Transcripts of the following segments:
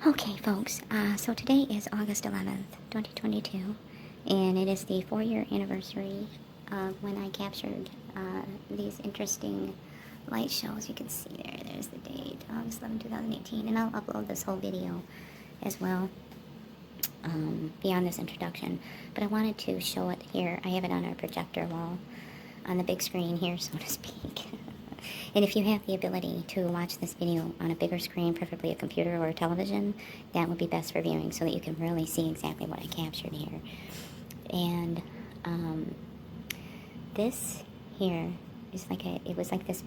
Okay, folks, so today is August 11th, 2022, and it is the 4-year anniversary of when I captured these interesting light shows. You can see there's the date, August 11, 2018, and I'll upload this whole video as well beyond this introduction, but I wanted to show it here. I have it on our projector wall on the big screen here, so to speak. And if you have the ability to watch this video on a bigger screen, preferably a computer or a television, that would be best for viewing so that you can really see exactly what I captured here. And this here is it was like this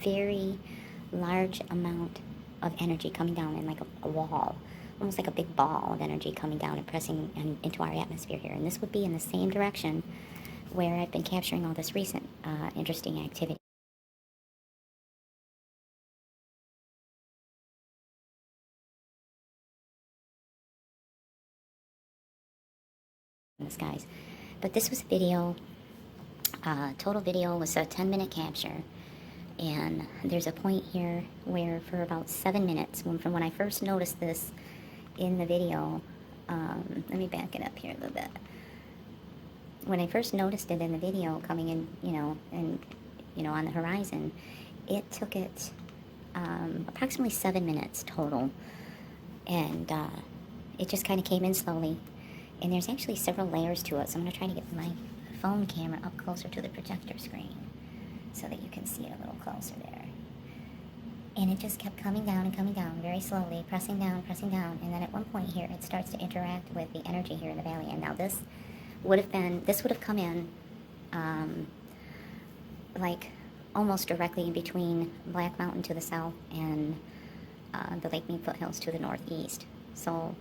very large amount of energy coming down in like a wall, almost like a big ball of energy coming down and pressing into our atmosphere here. And this would be in the same direction where I've been capturing all this recent interesting activity in the skies. But this was a video, total video was a 10-minute capture. And there's a point here where for about 7 minutes, from when I first noticed this in the video, let me back it up here a little bit. When I first noticed it in the video coming in, on the horizon, it took it approximately 7 minutes total. And it just kind of came in slowly. And there's actually several layers to it, so I'm going to try to get my phone camera up closer to the projector screen so that you can see it a little closer there. And it just kept coming down very slowly, pressing down, and then at one point here it starts to interact with the energy here in the valley. And now this would have come in like almost directly in between Black Mountain to the south and the Lake Mead foothills to the northeast. So,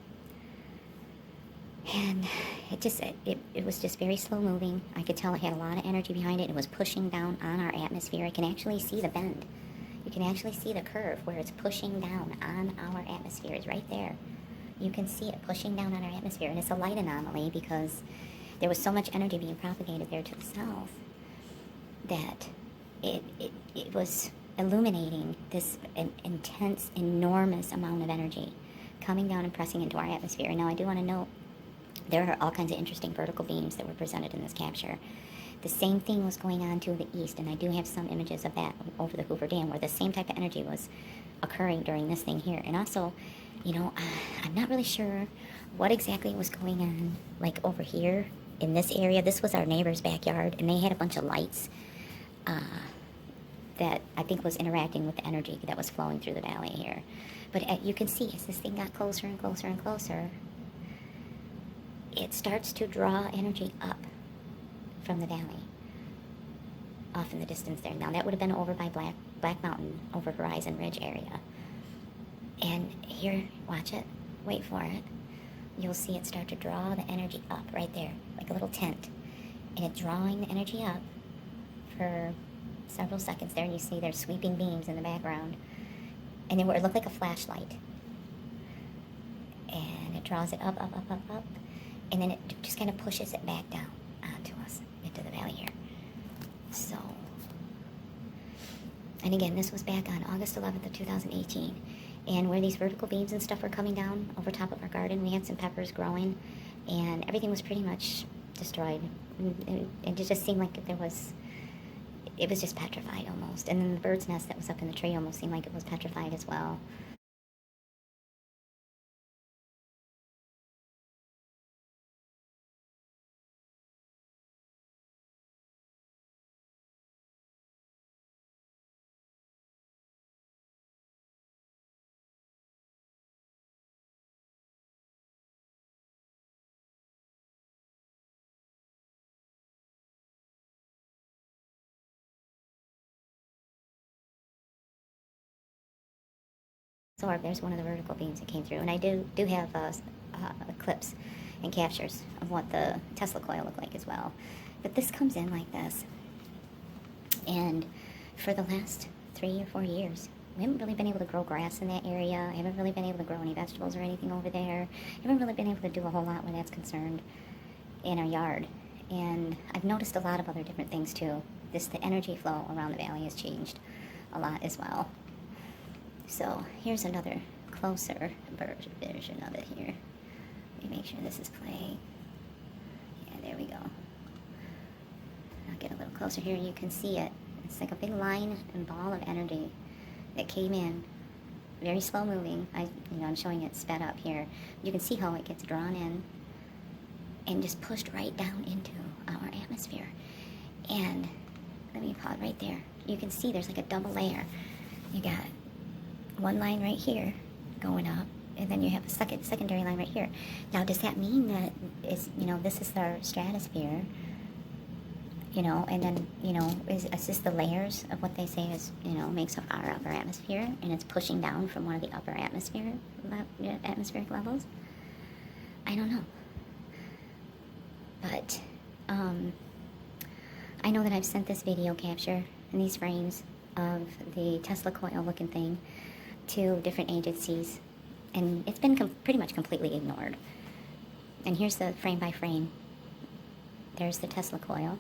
and it was just very slow moving. I could tell it had a lot of energy behind it. It was pushing down on our atmosphere. I can actually see the bend. You can actually see the curve where it's pushing down on our atmosphere. It's right there. You can see it pushing down on our atmosphere. And it's a light anomaly because there was so much energy being propagated there to the south that it was illuminating this intense, enormous amount of energy coming down and pressing into our atmosphere. And now I do want to note, there are all kinds of interesting vertical beams that were presented in this capture. The same thing was going on to the east, and I do have some images of that over the Hoover Dam where the same type of energy was occurring during this thing here. And also, I'm not really sure what exactly was going on, like over here in this area. This was our neighbor's backyard, and they had a bunch of lights that I think was interacting with the energy that was flowing through the valley here. But you can see as this thing got closer and closer and closer, it starts to draw energy up from the valley, off in the distance there. Now that would have been over by Black Mountain, over Horizon Ridge area. And here, watch it, wait for it. You'll see it start to draw the energy up right there, like a little tent. And it's drawing the energy up for several seconds there, and you see there's sweeping beams in the background. And then it looked like a flashlight. And it draws it up, up, up, up, up. And then it just kind of pushes it back down onto us, into the valley here. So, and again, this was back on August 11th of 2018. And where these vertical beams and stuff were coming down over top of our garden, we had some peppers growing, and everything was pretty much destroyed. And it just seemed like it was just petrified almost. And then the bird's nest that was up in the tree almost seemed like it was petrified as well. So there's one of the vertical beams that came through, and I do have clips and captures of what the Tesla coil looked like as well. But this comes in like this, and for the last 3 or 4 years, we haven't really been able to grow grass in that area. I haven't really been able to grow any vegetables or anything over there. I haven't really been able to do a whole lot where that's concerned in our yard. And I've noticed a lot of other different things too. The energy flow around the valley has changed a lot as well. So here's another closer version of it here. Let me make sure this is playing. Yeah, there we go. I'll get a little closer here. You can see it. It's like a big line and ball of energy that came in. Very slow moving. I'm showing it sped up here. You can see how it gets drawn in and just pushed right down into our atmosphere. And let me pause right there. You can see there's like a double layer. You got one line right here going up, and then you have a secondary line right here. Now, does that mean that this is our stratosphere? And then, is this the layers of what they say is, makes up our upper atmosphere, and it's pushing down from one of the upper atmospheric levels? I don't know. But, I know that I've sent this video capture and these frames of the Tesla coil looking thing to different agencies, and it's been pretty much completely ignored. And here's the frame by frame. There's the Tesla coil.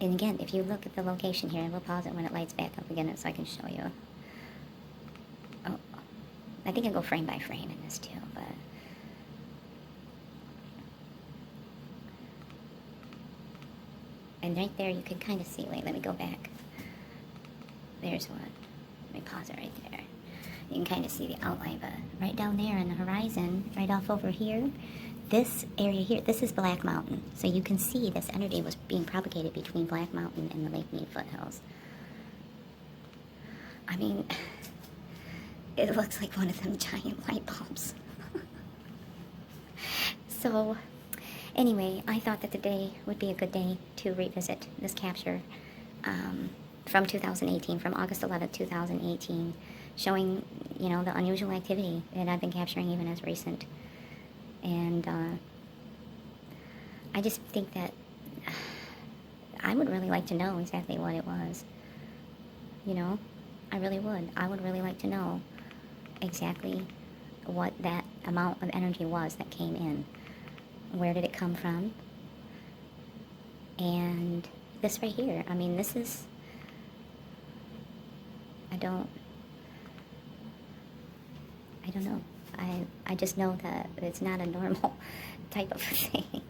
And again, if you look at the location here, and we'll pause it when it lights back up again so I can show you. Oh, I think I'll go frame by frame in this too, but... And right there you can kind of see, wait, let me go back. There's one. Let me pause it right there. You can kind of see the outline, but right down there on the horizon, right off over here, this area here, this is Black Mountain. So you can see this energy was being propagated between Black Mountain and the Lake Mead foothills. I mean, it looks like one of them giant light bulbs. So, anyway, I thought that today would be a good day to revisit this capture from 2018, from August 11th, 2018, showing, the unusual activity that I've been capturing even as recent. And I just think that I would really like to know exactly what it was. I really would. I would really like to know exactly what that amount of energy was that came in. Where did it come from? And this right here, I mean, this is, I don't know. I just know that it's not a normal type of thing.